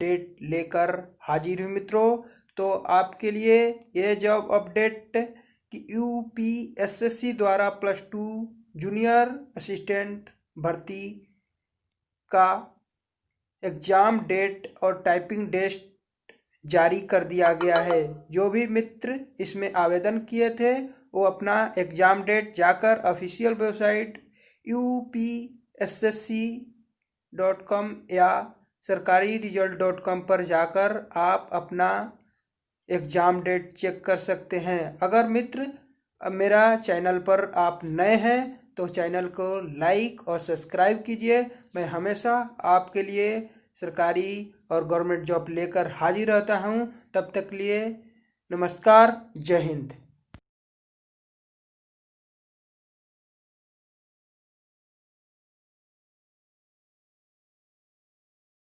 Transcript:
Update लेकर हाजिर हूँ मित्रों। तो आपके लिए ये जॉब अपडेट कि यूपीएसएससी द्वारा +2 जूनियर असिस्टेंट भर्ती का एग्ज़ाम डेट और टाइपिंग टेस्ट जारी कर दिया गया है। जो भी मित्र इसमें आवेदन किए थे वो अपना एग्ज़ाम डेट जाकर ऑफिशियल वेबसाइट upssc.com या sarkariresult.com पर जाकर आप अपना एग्ज़ाम डेट चेक कर सकते हैं। अगर मित्र मेरा चैनल पर आप नए हैं तो चैनल को लाइक और सब्सक्राइब कीजिए। मैं हमेशा आपके लिए सरकारी और गवर्नमेंट जॉब लेकर हाजिर रहता हूं। तब तक लिए नमस्कार, जय हिंद।